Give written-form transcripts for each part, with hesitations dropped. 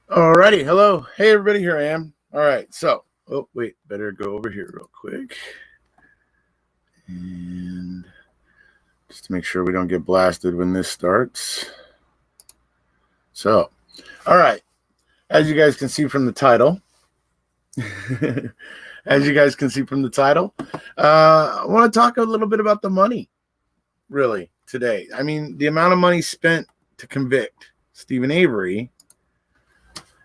Alrighty, hello. Hey everybody, here I am. Alright, so wait, better go over here real quick. And just to make sure we don't get blasted when this starts. So, alright. As you guys can see from the title, I want to talk a little bit about the money, really, today. I mean, the amount of money spent to convict Stephen Avery.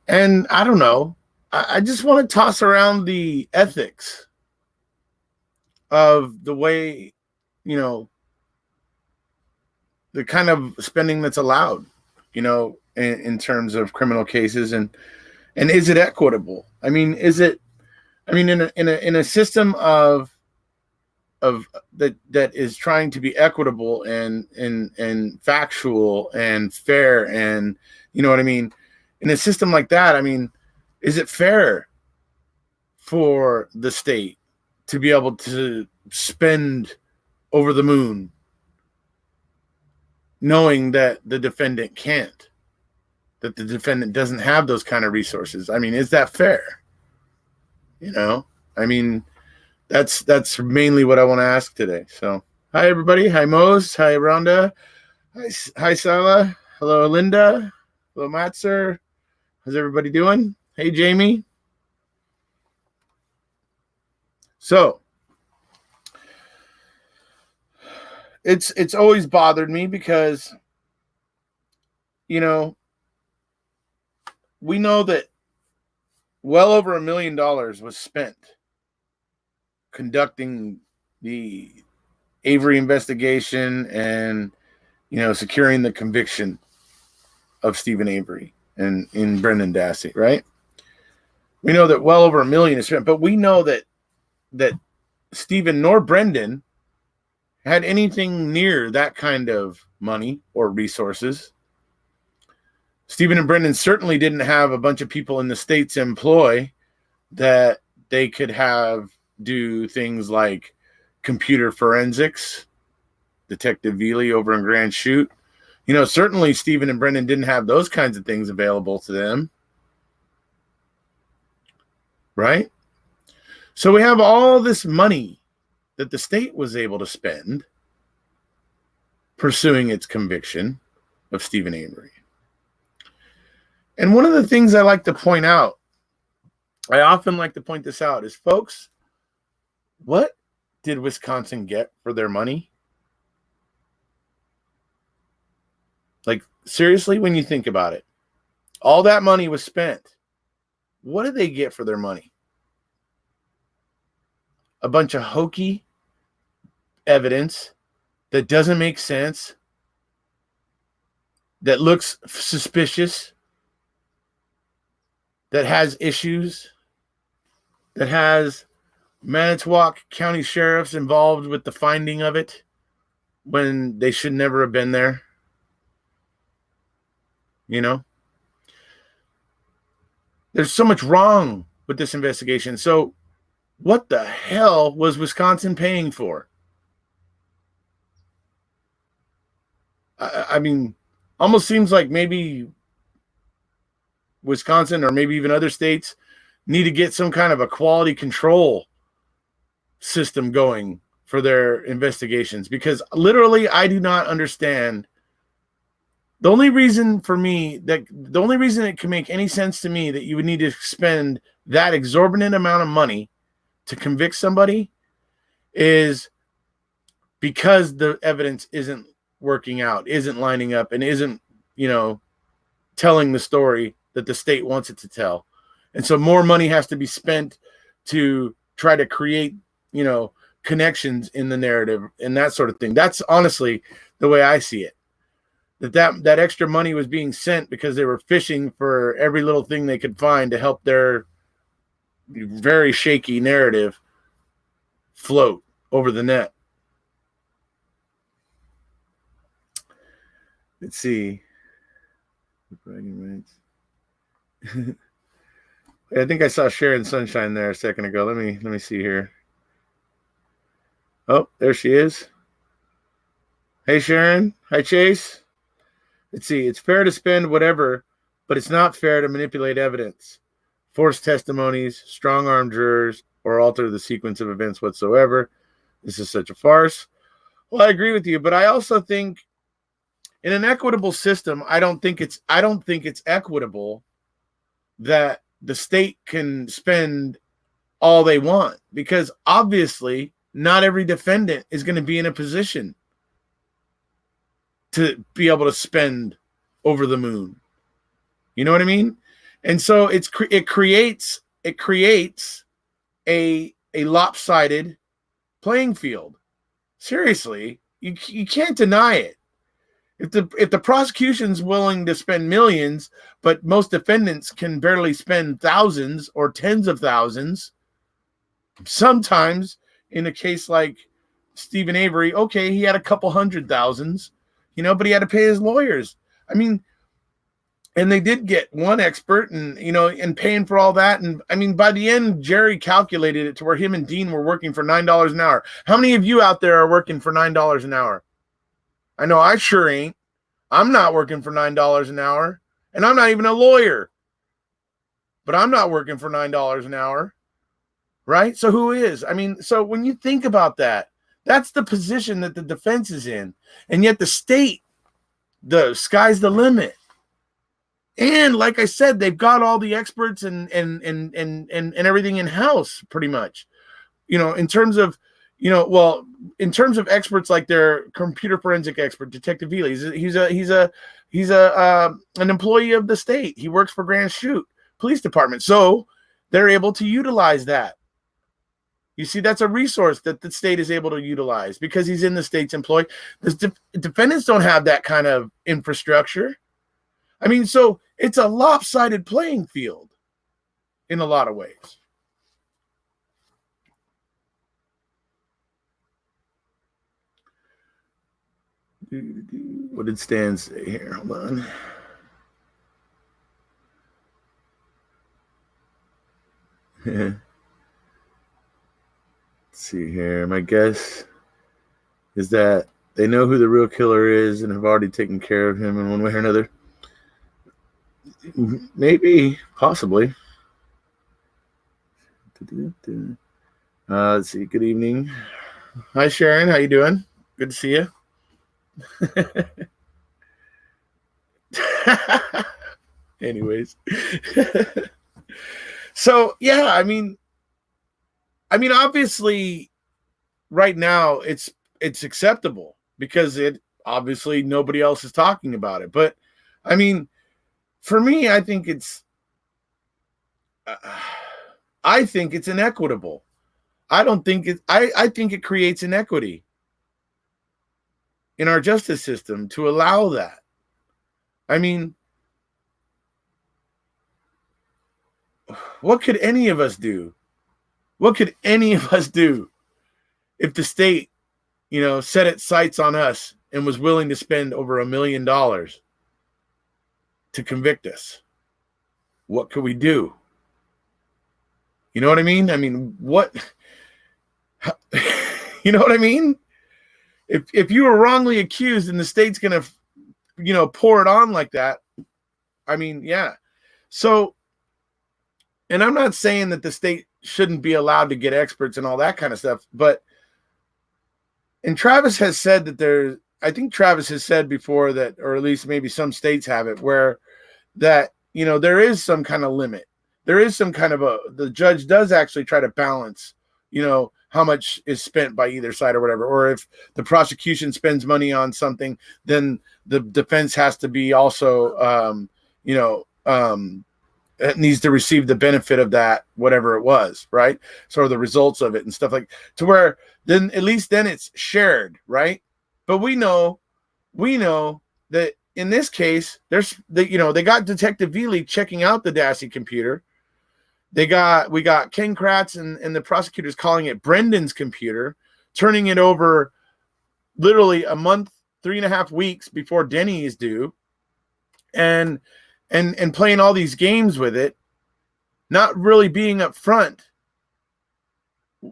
And I don't know. I just want to toss around the ethics of the way, the kind of spending that's allowed, in terms of criminal cases, and is it equitable? I mean, in a system of that is trying to be equitable and factual and fair, and you know what I mean? In a system like that, I mean, is it fair for the state to be able to spend over the moon knowing that the defendant can't, that the defendant doesn't have those kind of resources? I mean, is that fair? I mean, that's mainly what I want to ask today. So, hi everybody. Hi Mose. Hi Rhonda. Hi Sala. Hello Linda. Hello Matzer. How's everybody doing? Hey Jamie. So, it's always bothered me because we know that well over $1 million was spent conducting the Avery investigation and securing the conviction of Stephen Avery and in Brendan Dassey, right? We know that well over $1 million is spent, but we know that Stephen nor Brendan had anything near that kind of money or resources. Stephen and Brendan certainly didn't have a bunch of people in the state's employ that they could have do things like computer forensics, Detective Veely over in Grand Chute. Certainly Stephen and Brendan didn't have those kinds of things available to them. Right? So we have all this money that the state was able to spend pursuing its conviction of Stephen Avery. And one of the things I like to point out, I often like to point this out, is, folks, what did Wisconsin get for their money? Like, seriously, when you think about it, all that money was spent. What did they get for their money? A bunch of hokey evidence that doesn't make sense, that looks suspicious, that has issues, that has Manitowoc County sheriffs involved with the finding of it when they should never have been there. There's so much wrong with this investigation. So what the hell was Wisconsin paying for? I mean, almost seems like maybe Wisconsin or maybe even other states need to get some kind of a quality control system going for their investigations, because literally I do not understand. The only reason it can make any sense to me that you would need to spend that exorbitant amount of money to convict somebody is because the evidence isn't working out, isn't lining up, and isn't, telling the story that the state wants it to tell. And so more money has to be spent to try to create, connections in the narrative and that sort of thing. That's honestly the way I see it. That extra money was being sent because they were fishing for every little thing they could find to help their very shaky narrative float over the net. Let's see. Bragging rights. I think I saw Sharon Sunshine there a second ago. Let me see here. Oh, there she is. Hey Sharon. Hi Chase. Let's see. It's fair to spend whatever, but it's not fair to manipulate evidence, force testimonies, strong-arm jurors, or alter the sequence of events whatsoever. This is such a farce. Well, I agree with you, but I also think in an equitable system, I don't think it's equitable that the state can spend all they want, because obviously not every defendant is going to be in a position to be able to spend over the moon. You know what I mean? And so it creates a lopsided playing field. Seriously, you can't deny it. If the prosecution's willing to spend millions, but most defendants can barely spend thousands or tens of thousands, sometimes in a case like Stephen Avery, okay, he had a couple $100,000s, but he had to pay his lawyers. I mean, and they did get one expert and paying for all that. And I mean, by the end, Jerry calculated it to where him and Dean were working for $9 an hour. How many of you out there are working for $9 an hour? I know I sure ain't. I'm not working for $9 an hour, and I'm not even a lawyer, but I'm not working for $9 an hour, right? So who is? I mean, so when you think about that, that's the position that the defense is in, and yet the state, the sky's the limit. And like I said, they've got all the experts and everything in house pretty much, in terms of, in terms of experts like their computer forensic expert, Detective Avery. He's an employee of the state. He works for Grand Chute Police Department. So they're able to utilize that. You see, that's a resource that the state is able to utilize because he's in the state's employ. The defendants don't have that kind of infrastructure. I mean, so it's a lopsided playing field in a lot of ways. What did Stan say here? Hold on. Let's see here. My guess is that they know who the real killer is and have already taken care of him in one way or another. Maybe, possibly. Let's see. Good evening. Hi, Sharon. How you doing? Good to see you. Anyways. So, yeah, I mean, obviously, right now it's acceptable because it obviously nobody else is talking about it. But I mean, for me, I think it's inequitable. I think it creates inequity in our justice system to allow that. I mean, what could any of us do? What could any of us do if the state, set its sights on us and was willing to spend over $1 million to convict us? What could we do? You know what I mean? I mean, what? You know what I mean? If you were wrongly accused and the state's going to, pour it on like that, I mean, yeah. So, and I'm not saying that the state shouldn't be allowed to get experts and all that kind of stuff, but, and Travis has said that I think Travis has said before that, or at least maybe some states have it, where that, there is some kind of limit. There is some kind of the judge does actually try to balance, how much is spent by either side or whatever. Or if the prosecution spends money on something, then the defense has to be also, it needs to receive the benefit of that, whatever it was, right? So the results of it and stuff like to where then at least then it's shared, right? But we know that in this case, they got Detective Veely checking out the Dassey computer. We got Ken Kratz and the prosecutors calling it Brendan's computer, turning it over literally a month, 3.5 weeks before Denny is due, and playing all these games with it, not really being upfront.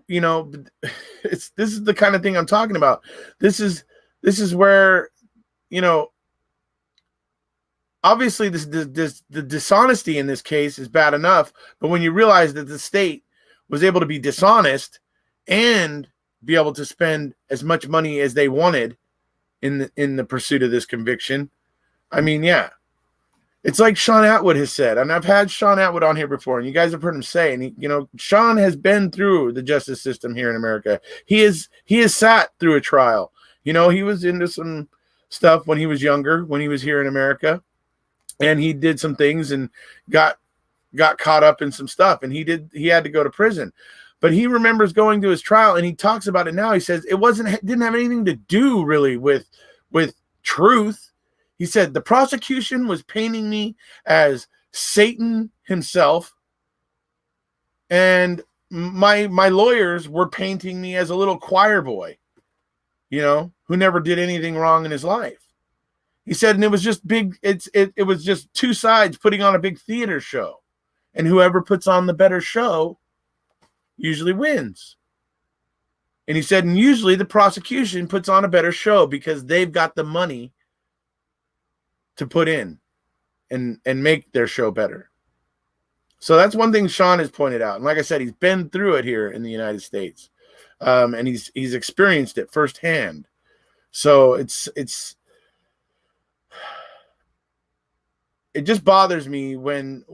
This is the kind of thing I'm talking about. This is where, obviously the dishonesty in this case is bad enough, but when you realize that the state was able to be dishonest and be able to spend as much money as they wanted in the pursuit of this conviction, I mean, yeah. It's like Sean Atwood has said, and I've had Sean Atwood on here before, and you guys have heard him say, and Sean has been through the justice system here in America. He has sat through a trial. He was into some stuff when he was younger, when he was here in America, and he did some things and got caught up in some stuff, and he had to go to prison. But he remembers going to his trial, and he talks about it now. He says it didn't have anything to do really with truth. He said the prosecution was painting me as Satan himself, and my lawyers were painting me as a little choir boy, who never did anything wrong in his life. He said, and it was just big. It was just two sides putting on a big theater show, and whoever puts on the better show usually wins. And he said, and usually the prosecution puts on a better show because they've got the money to put in and make their show better. So that's one thing Sean has pointed out. And like I said, he's been through it here in the United States. And he's experienced it firsthand. So it just bothers me when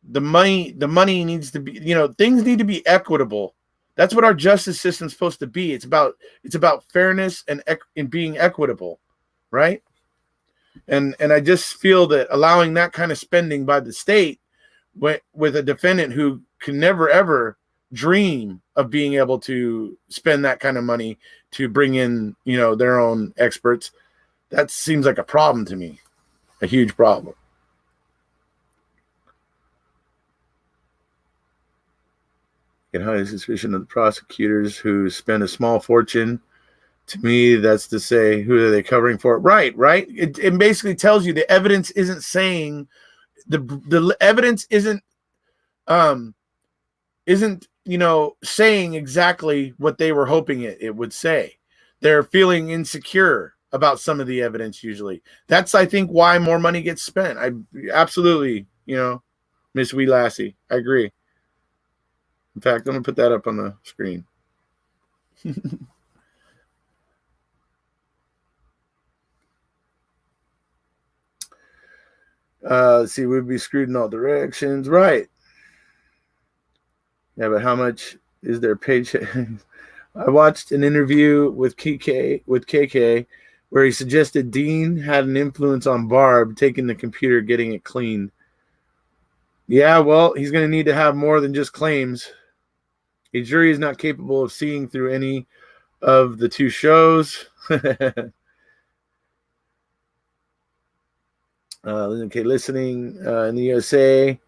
the money needs to be, things need to be equitable. That's what our justice system is supposed to be. It's about fairness and being equitable, right? And I just feel that allowing that kind of spending by the state with a defendant who can never, ever dream of being able to spend that kind of money to bring in, their own experts, that seems like a problem to me, a huge problem. Get high suspicion of the prosecutors who spend a small fortune. To me, that's to say, who are they covering for? Right. It basically tells you the evidence isn't saying the evidence isn't saying exactly what they were hoping it would say. They're feeling insecure about some of the evidence. Usually, that's I think why more money gets spent. I absolutely, Miss Wee Lassie, I agree. In fact, I'm gonna put that up on the screen. Let's see, we'd be screwed in all directions. Right. Yeah, but how much is their paycheck? I watched an interview with KK where he suggested Dean had an influence on Barb taking the computer, getting it cleaned. Yeah, well, he's going to need to have more than just claims. A jury is not capable of seeing through any of the two shows. Okay, listening in the USA.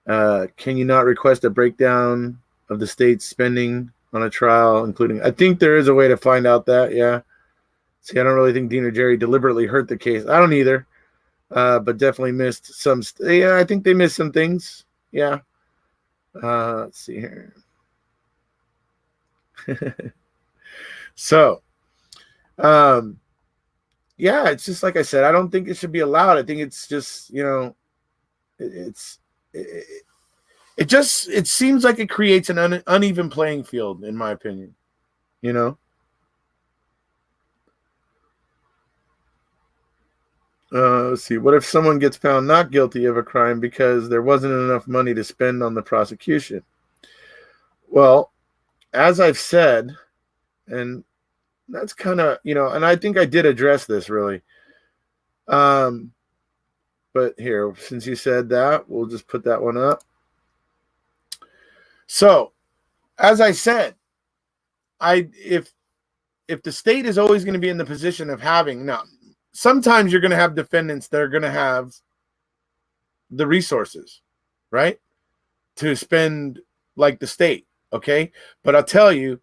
Can you not request a breakdown of the state's spending on a trial, including? I think there is a way to find out that. Yeah. See, I don't really think Dean or Jerry deliberately hurt the case. I don't either. But definitely missed some. Yeah, I think they missed some things. Yeah. Let's see here. So, yeah, it's just like I said, I don't think it should be allowed. I think it's just, it seems like it creates an uneven playing field, in my opinion, Let's see. What if someone gets found not guilty of a crime because there wasn't enough money to spend on the prosecution? Well, as I've said, and that's kind of, and I think I did address this really. But here, since you said that, we'll just put that one up. So, as I said, if the state is always going to be in the position of having, now, sometimes you're going to have defendants that are going to have the resources, right, to spend like the state, okay? But I'll tell you,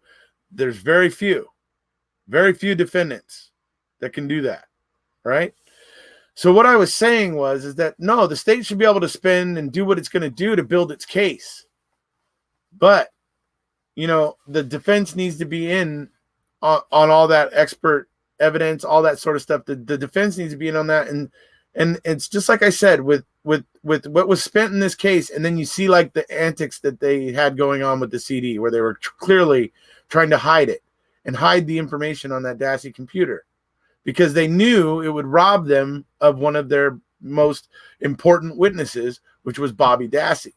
there's very few defendants that can do that, right? So what I was saying is that no, the state should be able to spend and do what it's going to do to build its case. But, the defense needs to be in on all that expert evidence, all that sort of stuff. The defense needs to be in on that. And And it's just like I said, with what was spent in this case, and then you see like the antics that they had going on with the CD, where they were clearly trying to hide it and hide the information on that Dassey computer, because they knew it would rob them of one of their most important witnesses, which was Bobby Dassey.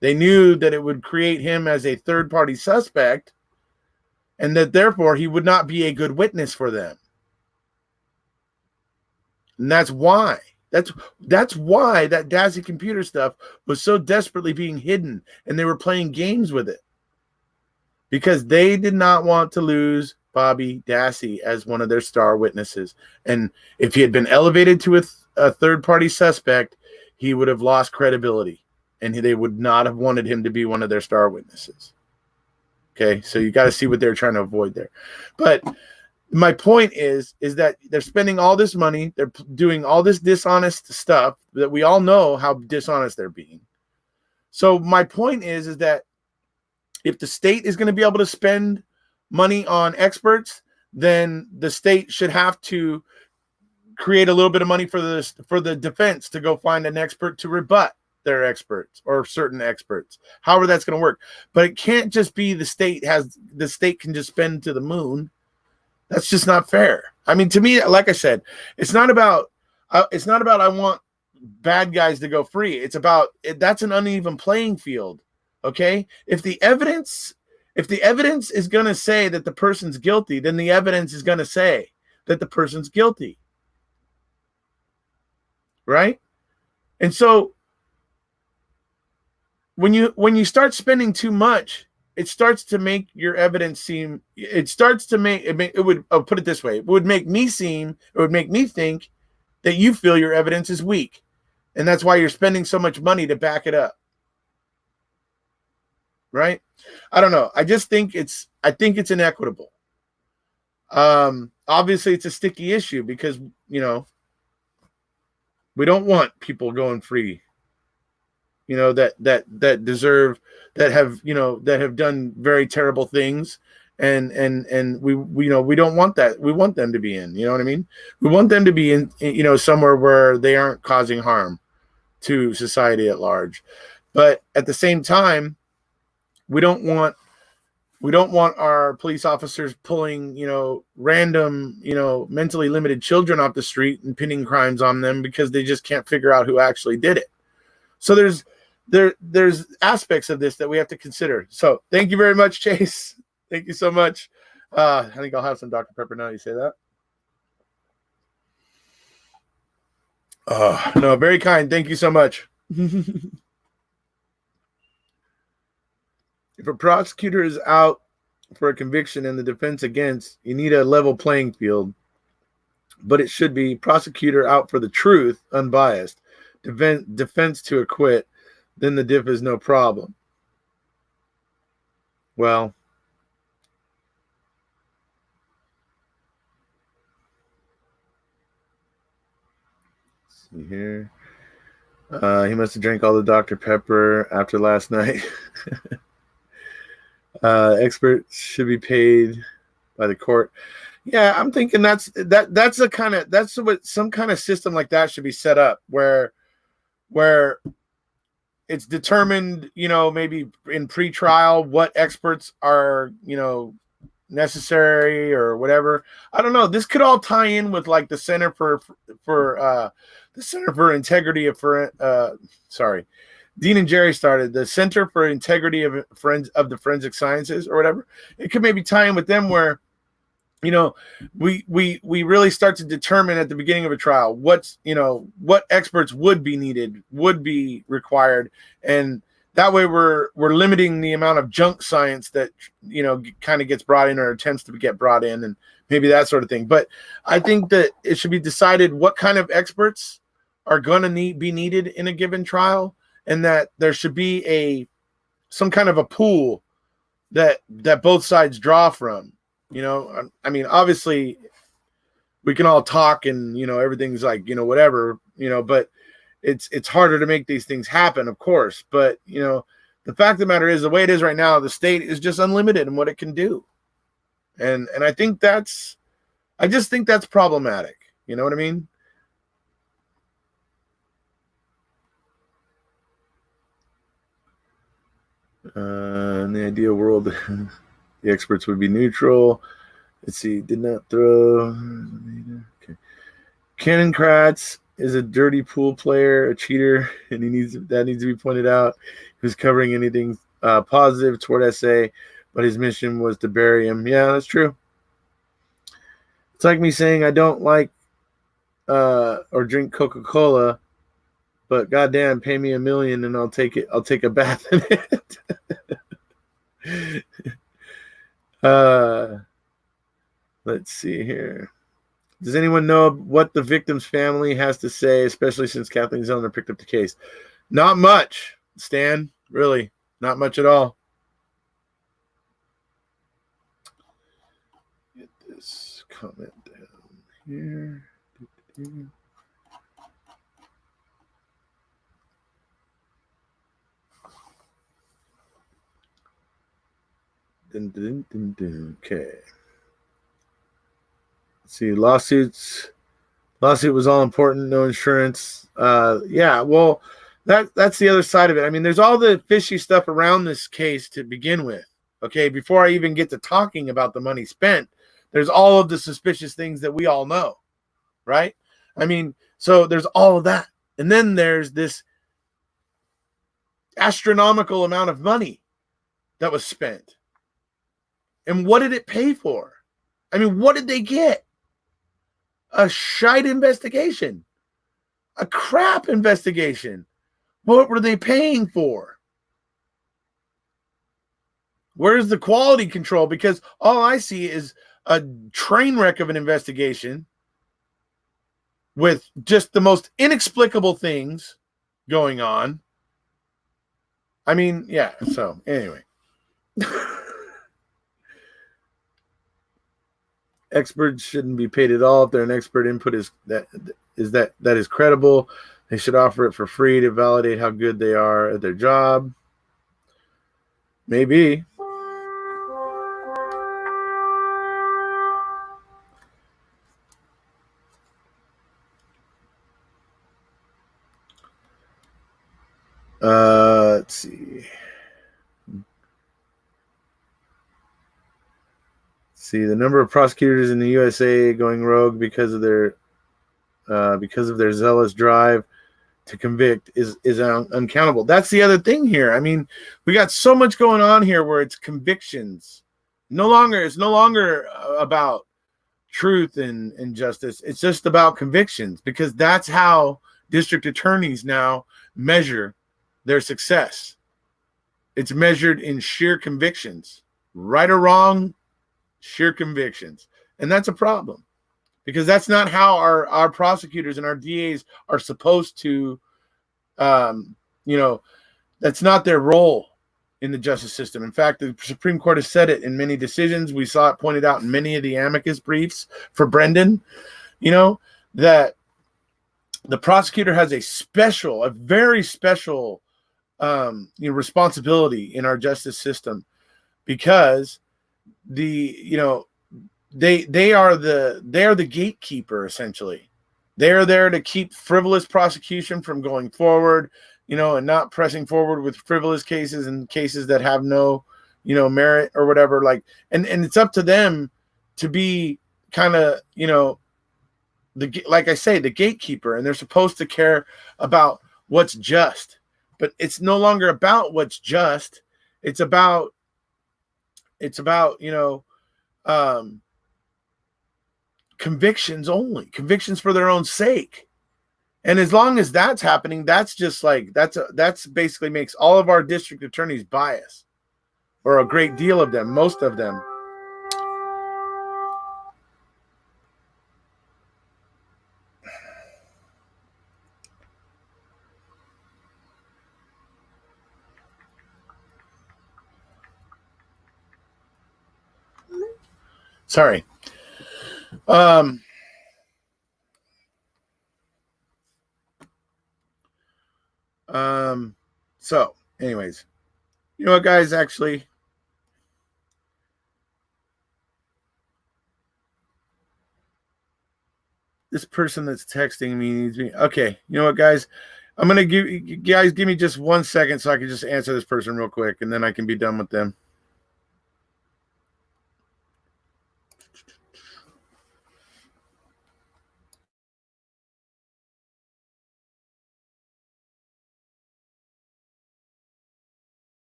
They knew that it would create him as a third-party suspect, and that therefore he would not be a good witness for them. And that's why. That's why that Dassey computer stuff was so desperately being hidden, and they were playing games with it, because they did not want to lose Bobby Dassey as one of their star witnesses. And if he had been elevated to a third-party suspect, he would have lost credibility, and they would not have wanted him to be one of their star witnesses. Okay, so you got to see what they're trying to avoid there. But my point is that they're spending all this money, they're doing all this dishonest stuff that we all know how dishonest they're being. So my point is that if the state is going to be able to spend money on experts, then the state should have to create a little bit of money for the defense to go find an expert to rebut their experts or certain experts, however that's going to work. But it can't just be the state can just spend to the moon. That's just not fair. I mean, to me, like I said, it's not about I want bad guys to go free. It's about that's an uneven playing field. Okay, if the evidence is going to say that the person's guilty, then the evidence is going to say that the person's guilty, right? And so when you start spending too much, it starts to make your evidence seem. I'll put it this way: it would make me think that you feel your evidence is weak, and that's why you're spending so much money to back it up. Right? I don't know. I think it's inequitable. Obviously it's a sticky issue because, we don't want people going free, that deserve, that have done very terrible things. And we don't want that. We want them to be in, you know what I mean? We want them to be in, somewhere where they aren't causing harm to society at large. But at the same time, we don't want our police officers pulling, random, mentally limited children off the street and pinning crimes on them because they just can't figure out who actually did it. So there's aspects of this that we have to consider. So thank you very much, Chase. Thank you so much. I think I'll have some Dr. Pepper now you say that. Oh, no, very kind. Thank you so much. If a prosecutor is out for a conviction and the defense against, you need a level playing field. But it should be prosecutor out for the truth, unbiased. Defense to acquit, then the diff is no problem. Well, let's see here. He must have drank all the Dr. Pepper after last night. Experts should be paid by the court. Yeah, I'm thinking that's what some kind of system like that should be set up where it's determined, maybe in pre-trial what experts are, necessary or whatever. I don't know. This could all tie in with like the Center for Integrity of Dean and Jerry started the Center for Integrity of the Forensic Sciences or whatever. It could maybe tie in with them where, we really start to determine at the beginning of a trial what experts would be needed, would be required, and that way we're limiting the amount of junk science that kind of gets brought in or attempts to get brought in, and maybe that sort of thing. But I think that it should be decided what kind of experts are going to be needed in a given trial, and that there should be some kind of a pool that both sides draw from. I mean, obviously we can all talk and, everything's like, whatever, but it's harder to make these things happen, of course. But, the fact of the matter is the way it is right now, the state is just unlimited in what it can do. And I just think that's problematic. You know what I mean? In the ideal world, the experts would be neutral. Let's see. Did not throw. Okay. Cannon Kratz is a dirty pool player, a cheater, and needs to be pointed out. He was covering anything positive toward SA, but his mission was to bury him. Yeah, that's true. It's like me saying I don't like or drink Coca-Cola, but goddamn, pay me $1 million and I'll take it. I'll take a bath in it. Let's see here. Does anyone know what the victim's family has to say, especially since Kathleen Zellner picked up the case? Not much, Stan. Really, not much at all. Get this comment down here. Okay. Let's see, lawsuit was all important, no insurance. Yeah, well, that's the other side of it. I mean, there's all the fishy stuff around this case to begin with. Okay, before I even get to talking about the money spent, there's all of the suspicious things that we all know, right? I mean, so there's all of that. And then there's this astronomical amount of money that was spent. And what did it pay for? I mean, what did they get? A shite investigation, a crap investigation. What were they paying for? Where's the quality control? Because all I see is a train wreck of an investigation with just the most inexplicable things going on. I mean, yeah, so anyway. Experts shouldn't be paid at all if they're an expert. Input is credible. They should offer it for free to validate how good they are at their job. Maybe. Let's see. See, the number of prosecutors in the USA going rogue because of their zealous drive to convict is uncountable. That's the other thing here. I mean, we got so much going on here where it's convictions. It's no longer about truth and justice. It's just about convictions, because that's how district attorneys now measure their success. It's measured in sheer convictions, right or wrong, sheer convictions. And that's a problem, because that's not how our prosecutors and our DAs are supposed to, that's not their role in the justice system. In fact, the Supreme Court has said it in many decisions. We saw it pointed out in many of the amicus briefs for Brendan, that the prosecutor has a very special responsibility in our justice system, because they are the gatekeeper, essentially. They're there to keep frivolous prosecution from going forward, and not pressing forward with frivolous cases and cases that have no, merit or whatever. Like, and it's up to them to be kind of, like I say, the gatekeeper, and they're supposed to care about what's just. But it's no longer about what's just. It's about convictions only, convictions for their own sake. And as long as that's happening, that's just like, that's basically makes all of our district attorneys biased, or a great deal of them, most of them. Sorry. So anyways, you know what, guys, actually, this person that's texting me needs me. Okay. You know what, guys, I'm gonna give you guys give me just 1 second so I can just answer this person real quick, and then I can be done with them.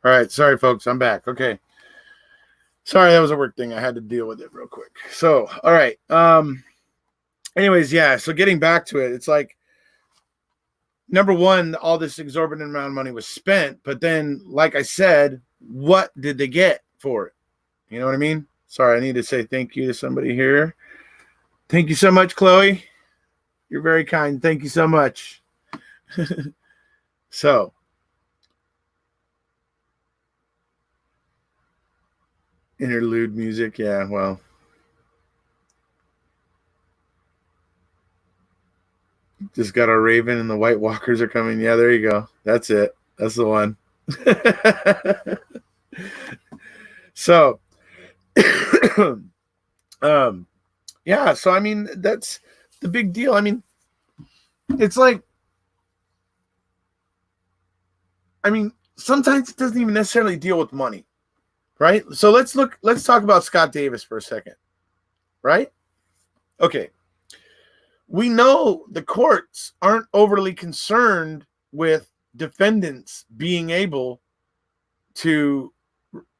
All right, sorry folks, I'm back. Okay. Sorry, that was a work thing. I had to deal with it real quick. So, all right. Anyways, yeah, so getting back to it, it's like number one, all this exorbitant amount of money was spent, but then, like I said, what did they get for it? You know what I mean? Sorry, I need to say thank you to somebody here. Thank you so much, Chloe. You're very kind. Thank you so much. So, interlude music. Yeah, well, just got our Raven and the White Walkers are coming. Yeah, there you go. That's it. That's the one. So, yeah, so I mean, that's the big deal. I mean, it's like, I mean, sometimes it doesn't even necessarily deal with money, right? So let's talk about Scott Davis for a second, right? Okay. We know the courts aren't overly concerned with defendants being able to,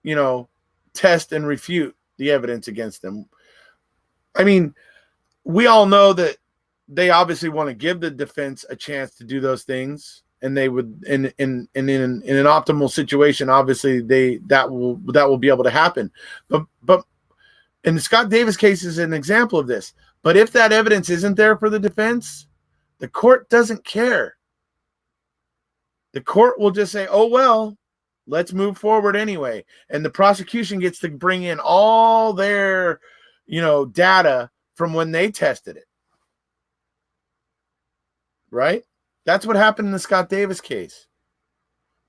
you know, test and refute the evidence against them. I mean, we all know that they obviously want to give the defense a chance to do those things, and they would in an optimal situation, obviously that will be able to happen. But and the Scott Davis case is an example of this. But if that evidence isn't there for the defense, the court doesn't care. The court will just say, oh, well, let's move forward anyway. And the prosecution gets to bring in all their, data from when they tested it. Right? That's what happened in the Scott Davis case.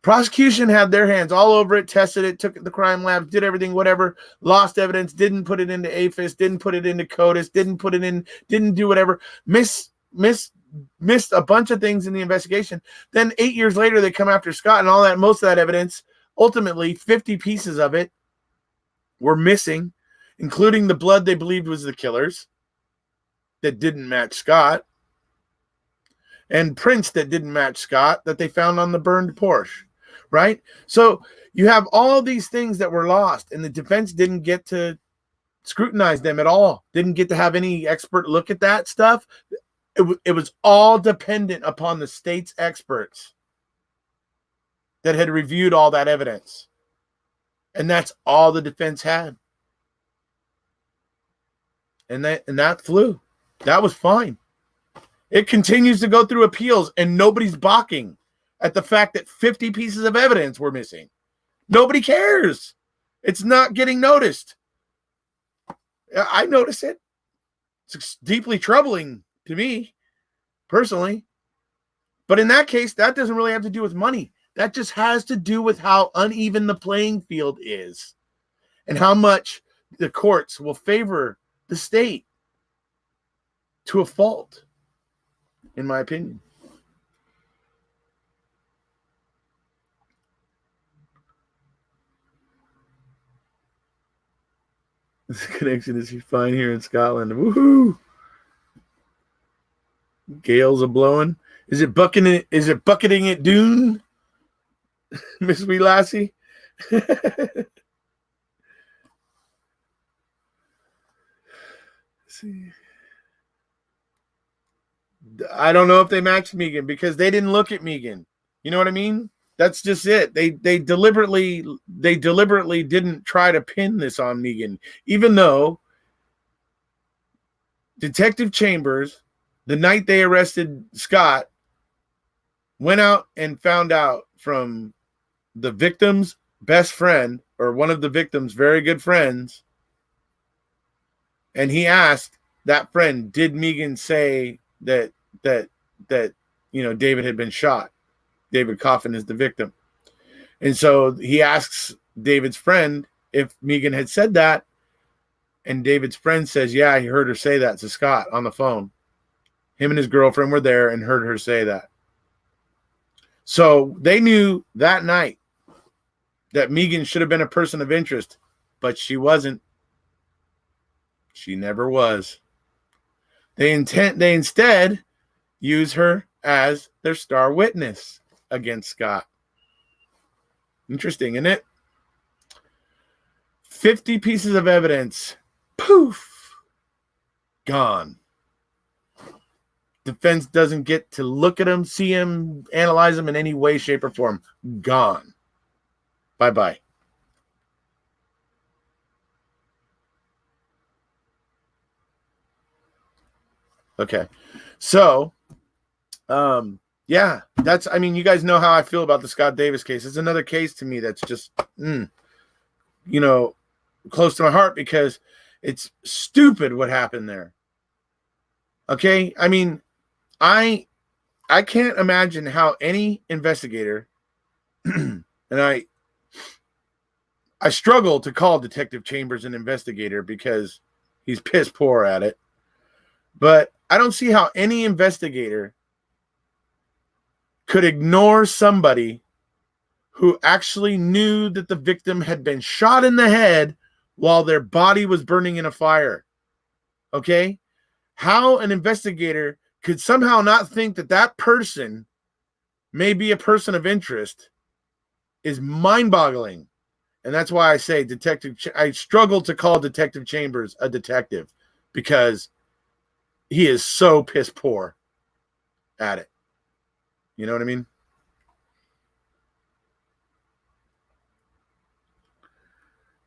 Prosecution had their hands all over it, tested it, took it to the crime lab, did everything, whatever, lost evidence, didn't put it into AFIS, didn't put it into CODIS, didn't do whatever, missed a bunch of things in the investigation. Then 8 years later, they come after Scott and all that, most of that evidence, ultimately 50 pieces of it were missing, including the blood they believed was the killer's that didn't match Scott, and prints that didn't match Scott that they found on the burned Porsche, right? So you have all these things that were lost, and the defense didn't get to scrutinize them at all, didn't get to have any expert look at that stuff. It was all dependent upon the state's experts that had reviewed all that evidence. And that's all the defense had. And that flew. That was fine. It continues to go through appeals, and nobody's balking at the fact that 50 pieces of evidence were missing. Nobody cares. It's not getting noticed. I notice it. It's deeply troubling to me, personally. But in that case, that doesn't really have to do with money. That just has to do with how uneven the playing field is and how much the courts will favor the state to a fault, in my opinion. This connection is fine here in Scotland. Woohoo! Gales are blowing. Is it bucketing it Dune, Miss Wee Lassie? See. I don't know if they matched Megan because they didn't look at Megan. You know what I mean? That's just it. They deliberately didn't try to pin this on Megan, even though Detective Chambers, the night they arrested Scott, went out and found out from the victim's best friend or one of the victim's very good friends, and he asked that friend, "Did Megan say that David had been shot? David Coffin is the victim." And so he asks David's friend if Megan had said that, and David's friend says, "Yeah, he heard her say that to Scott on the phone. Him and his girlfriend were there and heard her say that." So they knew that night that Megan should have been a person of interest, but she wasn't. She never was. They instead use her as their star witness against Scott. Interesting, isn't it? 50 pieces of evidence. Poof. Gone. Defense doesn't get to look at them, see them, analyze them in any way, shape, or form. Gone. Bye-bye. Okay. So, yeah, you guys know how I feel about the Scott Davis case. It's another case to me that's just, close to my heart because it's stupid what happened there. Okay. I mean, I can't imagine how any investigator, and I struggle to call Detective Chambers an investigator because he's piss poor at it. But I don't see how any investigator could ignore somebody who actually knew that the victim had been shot in the head while their body was burning in a fire. Okay? How an investigator could somehow not think that that person may be a person of interest is mind-boggling. And that's why I say I struggle to call Detective Chambers a detective because he is so piss poor at it. You know what I mean?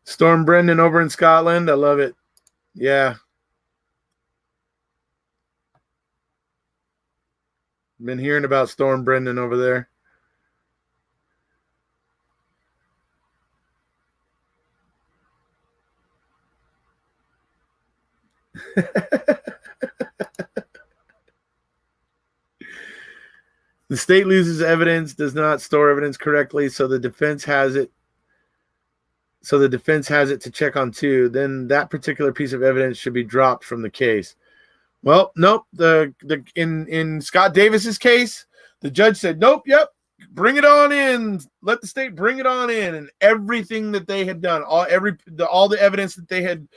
Storm Brendan over in Scotland. I love it. Yeah. Been hearing about Storm Brendan over there. The state loses evidence, does not store evidence correctly, so the defense has it. So the defense has it to check on too. Then that particular piece of evidence should be dropped from the case. Well, nope. In Scott Davis's case, the judge said, "Nope, yep, bring it on in. Let the state bring it on in." And everything that they had done, all the evidence that they had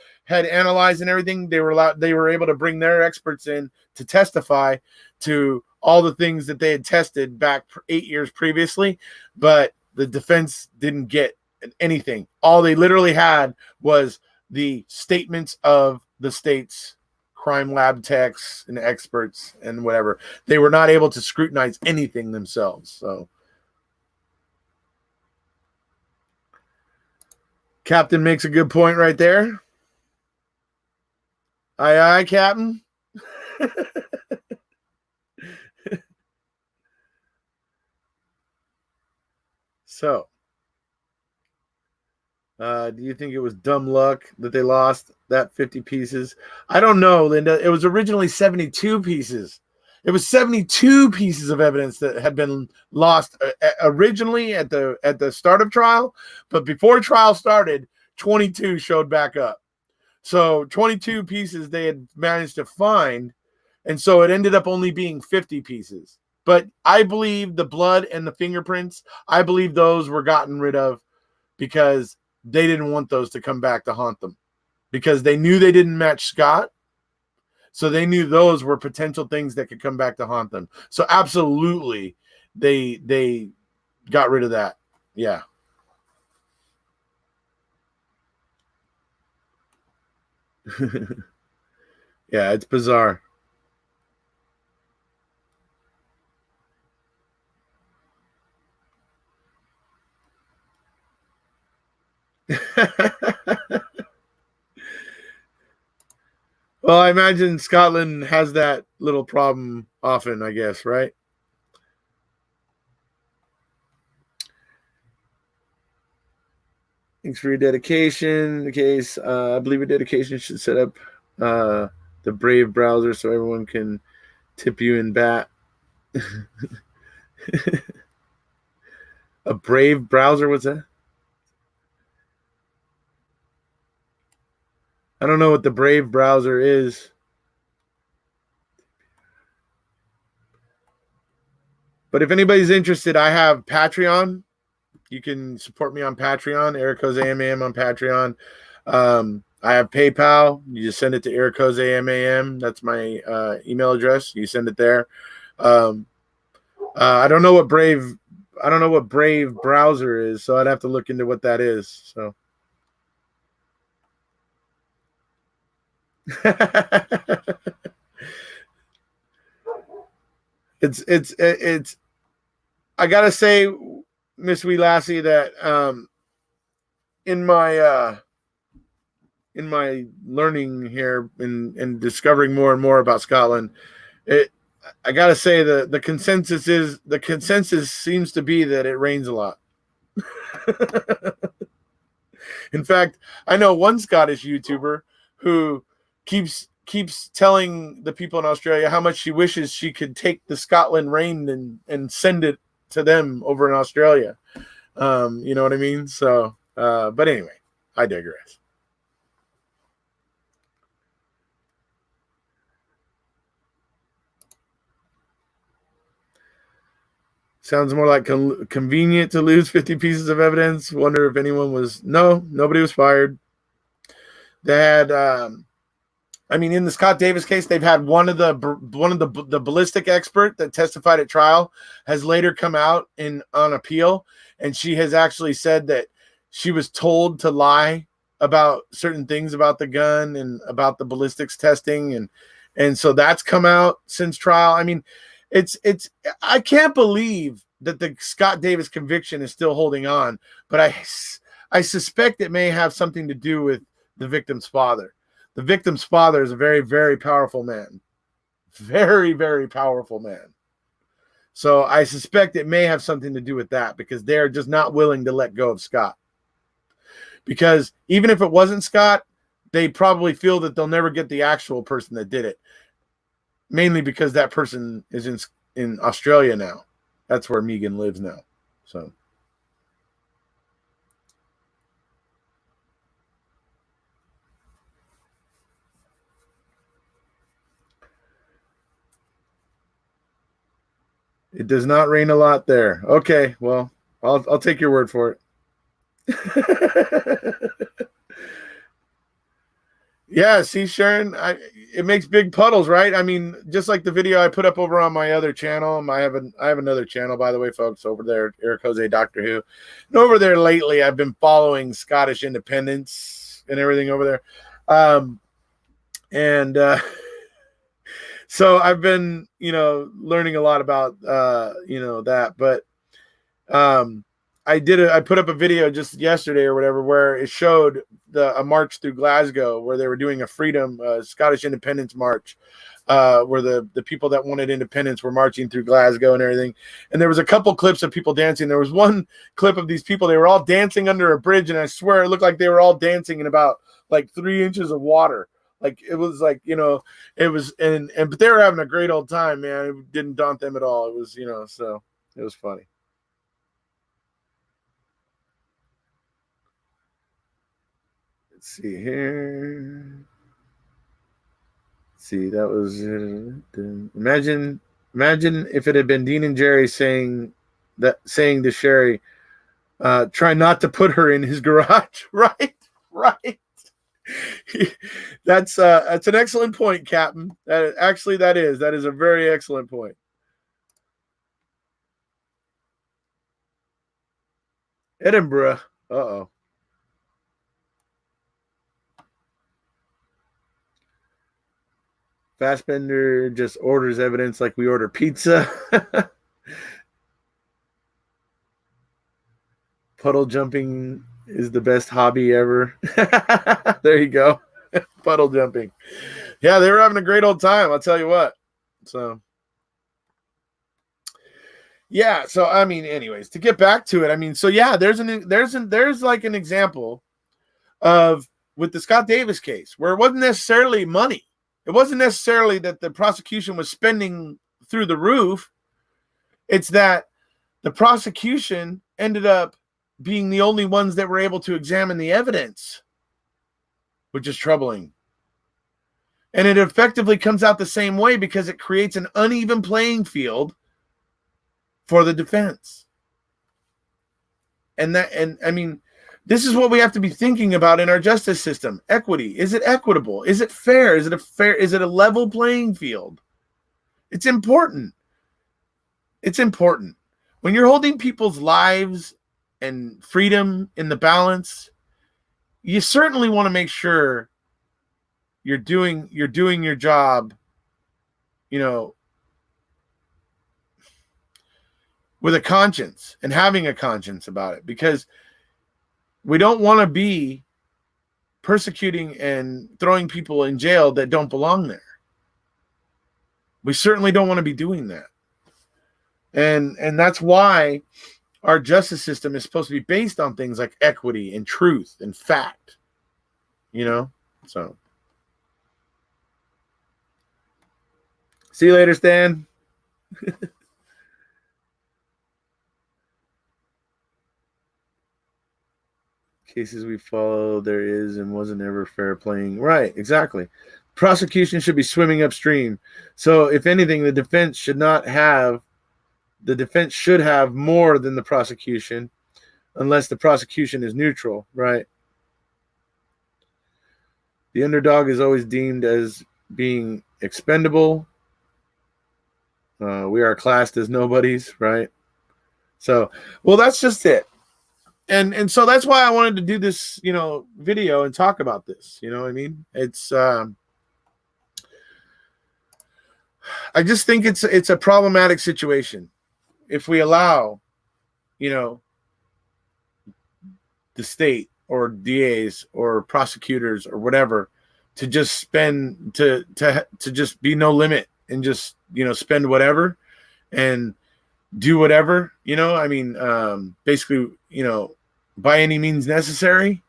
analyzed and everything, they were able to bring their experts in to testify to all the things that they had tested back 8 years previously, but the defense didn't get anything. All they literally had was the statements of the state's crime lab techs and experts and whatever. They were not able to scrutinize anything themselves. So Captain makes a good point right there. Aye, aye, Captain. So, do you think it was dumb luck that they lost that 50 pieces? I don't know, Linda. It was originally 72 pieces. It was 72 pieces of evidence that had been lost originally at the start of trial, but before trial started, 22 showed back up. So 22 pieces they had managed to find, and so it ended up only being 50 pieces. But I believe the blood and the fingerprints, I believe those were gotten rid of because they didn't want those to come back to haunt them, because they knew they didn't match Scott. So they knew those were potential things that could come back to haunt them. So absolutely, they got rid of that. Yeah. Yeah, it's bizarre. Well, I imagine Scotland has that little problem often, I guess, right? Thanks for your dedication. The case, I believe your dedication should set up uh, the Brave browser so everyone can tip you in bat. A Brave browser? What's that? I don't know what the Brave browser is. But if anybody's interested, I have Patreon. You can support me on Patreon, Erico's AMAM on Patreon. I have PayPal. You just send it to Erico's AMAM. That's my email address. You send it there. I don't know what Brave browser is, so I'd have to look into what that is. So it's I gotta say, Miss Wee Lassie, that in my learning here and discovering more and more about Scotland, I gotta say the consensus seems to be that it rains a lot. In fact, I know one Scottish YouTuber who keeps telling the people in Australia how much she wishes she could take the Scotland rain and send it to them over in Australia. You know what I mean? So, but anyway, I digress. Sounds more like convenient to lose 50 pieces of evidence. Wonder if anyone was. No, nobody was fired. They had, I mean, in the Scott Davis case, they've had one of the ballistic expert that testified at trial has later come out on appeal, and she has actually said that she was told to lie about certain things about the gun and about the ballistics testing, and so that's come out since trial. I mean, it's I can't believe that the Scott Davis conviction is still holding on, but I suspect it may have something to do with the victim's father. The victim's father is a very, very powerful man. Very, very powerful man. So I suspect it may have something to do with that, because they're just not willing to let go of Scott. Because even if it wasn't Scott, they probably feel that they'll never get the actual person that did it. Mainly because that person is in Australia now. That's where Megan lives now. So it does not rain a lot there. Okay, well, I'll take your word for it. Yeah, see, Sharon, it makes big puddles, right? I mean, just like the video I put up over on my other channel. I have another channel, by the way, folks, over there, Eric Jose Doctor Who. And over there lately, I've been following Scottish independence and everything over there. And so I've been, learning a lot about, that. But I put up a video just yesterday or whatever where it showed a march through Glasgow where they were doing a freedom Scottish independence march, where the people that wanted independence were marching through Glasgow and everything. And there was a couple clips of people dancing. There was one clip of these people, they were all dancing under a bridge, and I swear it looked like they were all dancing in about like 3 inches of water. Like it was like, it was, but they were having a great old time, man. It didn't daunt them at all. It was, so it was funny. Let's see here. Let's see, that was imagine if it had been Dean and Jerry saying to Sherry, try not to put her in his garage. Right. That's an excellent point, Captain. That is a very excellent point. Edinburgh. Uh-oh. Fassbender just orders evidence like we order pizza. Puddle jumping is the best hobby ever. There you go. Puddle jumping. Yeah, they were having a great old time, I'll tell you what. So yeah, so I mean, anyways, to get back to it, I mean, so yeah, there's like an example of with the Scott Davis case where it wasn't necessarily money. It wasn't necessarily that the prosecution was spending through the roof. It's that the prosecution ended up being the only ones that were able to examine the evidence, which is troubling. And it effectively comes out the same way because it creates an uneven playing field for the defense. And I mean, this is what we have to be thinking about in our justice system. Equity. Is it equitable? Is it fair? Is it a level playing field? It's important. It's important. When you're holding people's lives and freedom in the balance, you certainly want to make sure you're doing your job, with a conscience and having a conscience about it, because we don't want to be persecuting and throwing people in jail that don't belong there. We certainly don't want to be doing that. And that's why our justice system is supposed to be based on things like equity and truth and fact, so. See you later, Stan. Cases we follow, there is and wasn't ever fair playing. Right, exactly. Prosecution should be swimming upstream. So if anything, the defense should have more than the prosecution, unless the prosecution is neutral, right? The underdog is always deemed as being expendable. We are classed as nobodies, right? So, well, that's just it. And so that's why I wanted to do this, video and talk about this. You know what I mean? It's I just think it's a problematic situation if we allow, the state or DAs or prosecutors or whatever to just spend to just be no limit and just spend whatever and do whatever, basically, by any means necessary,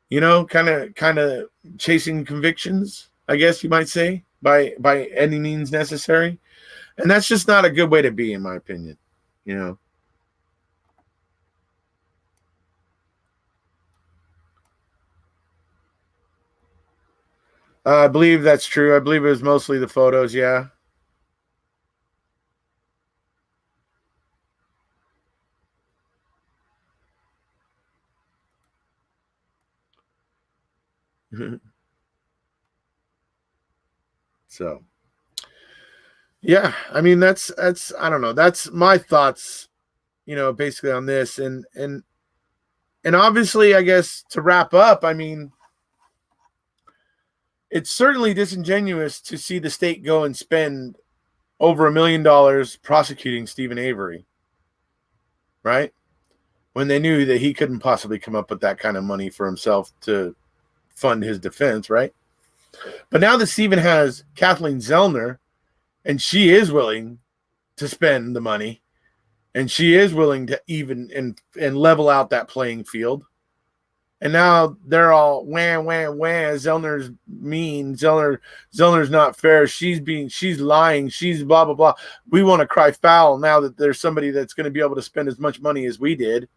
kind of chasing convictions, I guess you might say, by any means necessary. And that's just not a good way to be, in my opinion. I believe that's true. I believe it was mostly the photos. Yeah. So, yeah, I mean, that's I don't know. That's my thoughts, basically on this. And obviously, I guess to wrap up, I mean, it's certainly disingenuous to see the state go and spend over $1 million prosecuting Stephen Avery, right? When they knew that he couldn't possibly come up with that kind of money for himself to fund his defense, right? But now that Stephen has Kathleen Zellner, and she is willing to spend the money, and she is willing to even and level out that playing field. And now they're all wham, wham, wham. Zellner's mean. Zellner's not fair. She's lying. She's blah, blah, blah. We want to cry foul now that there's somebody that's going to be able to spend as much money as we did.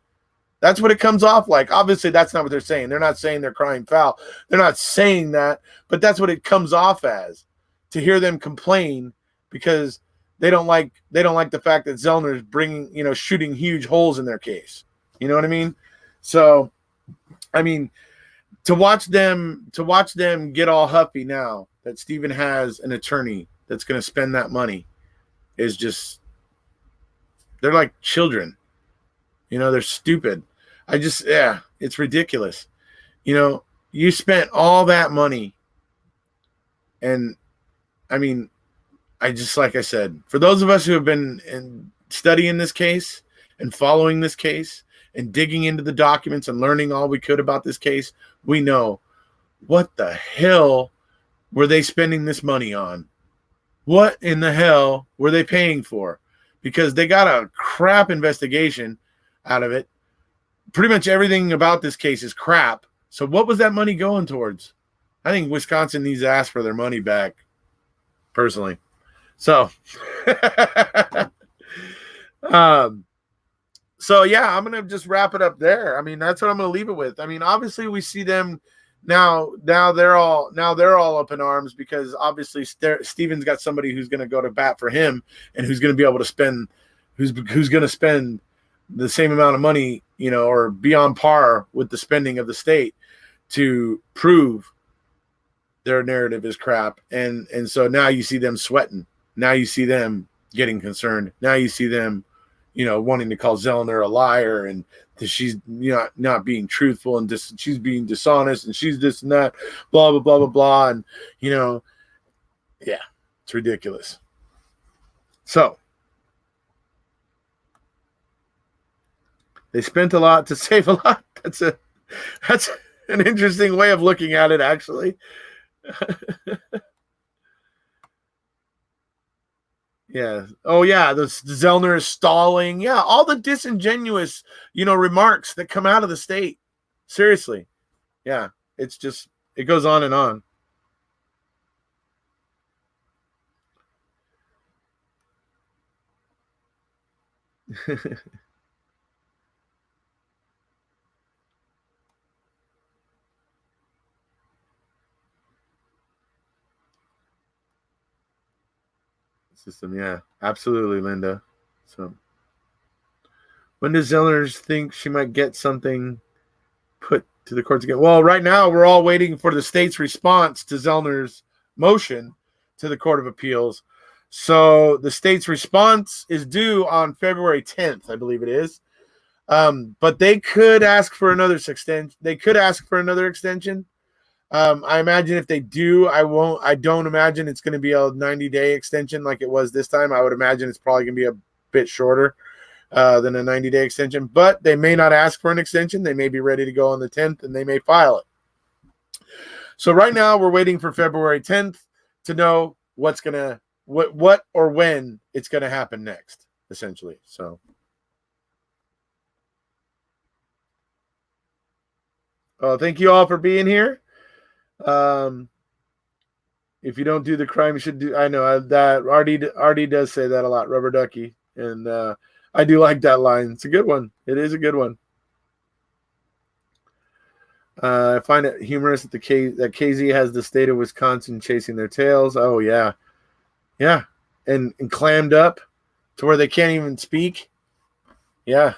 That's what it comes off like. Obviously, that's not what they're saying. They're not saying they're crying foul. They're not saying that, but that's what it comes off as, to hear them complain because they don't like the fact that Zellner's bringing, shooting huge holes in their case. You know what I mean? So, I mean, to watch them get all huffy now that Stephen has an attorney that's going to spend that money is just, they're like children. They're stupid. It's ridiculous. You spent all that money. And I mean, like I said, for those of us who have been studying this case and following this case and digging into the documents and learning all we could about this case, we know, what the hell were they spending this money on? What in the hell were they paying for? Because they got a crap investigation out of it. Pretty much everything about this case is crap. So what was that money going towards? I think Wisconsin needs to ask for their money back, personally. So, so yeah, I'm going to just wrap it up there. I mean, that's what I'm going to leave it with. I mean, obviously we see them now they're all up in arms because obviously Stephen's got somebody who's going to go to bat for him and who's going to be able to spend, who's going to spend the same amount of money, or be on par with the spending of the state to prove their narrative is crap. And so now you see them sweating. Now you see them getting concerned. Now you see them, wanting to call Zellner a liar and that she's not being truthful and she's being dishonest and she's this and that, blah, blah, blah, blah, blah. And, yeah, it's ridiculous. So they spent a lot to save a lot. That's an interesting way of looking at it, actually. Yeah. Oh, yeah. The Zellner is stalling. Yeah. All the disingenuous, remarks that come out of the state. Seriously. Yeah. It's just, it goes on and on. System. Yeah, absolutely, Linda. So when does Zellner think she might get something put to the courts again? Well, right now we're all waiting for the state's response to Zellner's motion to the Court of Appeals. So the state's response is due on February 10th, I believe it is. But they could ask for another extension. I imagine if they do, I don't imagine it's going to be a 90-day extension like it was this time. I would imagine it's probably going to be a bit shorter than a 90-day extension, but they may not ask for an extension. They may be ready to go on the 10th and they may file it. So right now we're waiting for February 10th to know what or when it's going to happen next, essentially. So. Thank you all for being here. If you don't do the crime, you should do. I know that Artie does say that a lot, Rubber Ducky, and I do like that line. It's a good one. It is a good one. I find it humorous that that KZ has the state of Wisconsin chasing their tails. Oh yeah, and clammed up to where they can't even speak. Yeah,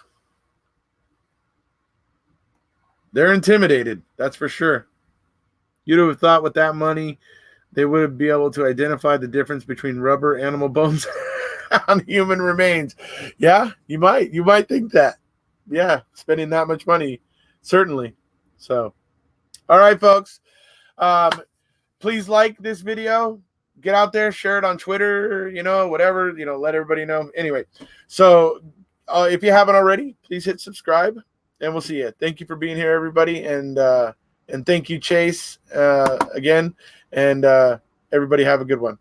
they're intimidated. That's for sure. You'd have thought with that money, they would be able to identify the difference between rubber, animal bones, on human remains. Yeah, you might. You might think that. Yeah, spending that much money, certainly. So, all right, folks. Please like this video. Get out there, share it on Twitter, whatever, let everybody know. Anyway, so if you haven't already, please hit subscribe, and we'll see you. Thank you for being here, everybody, and thank you, Chase, again. And everybody have a good one.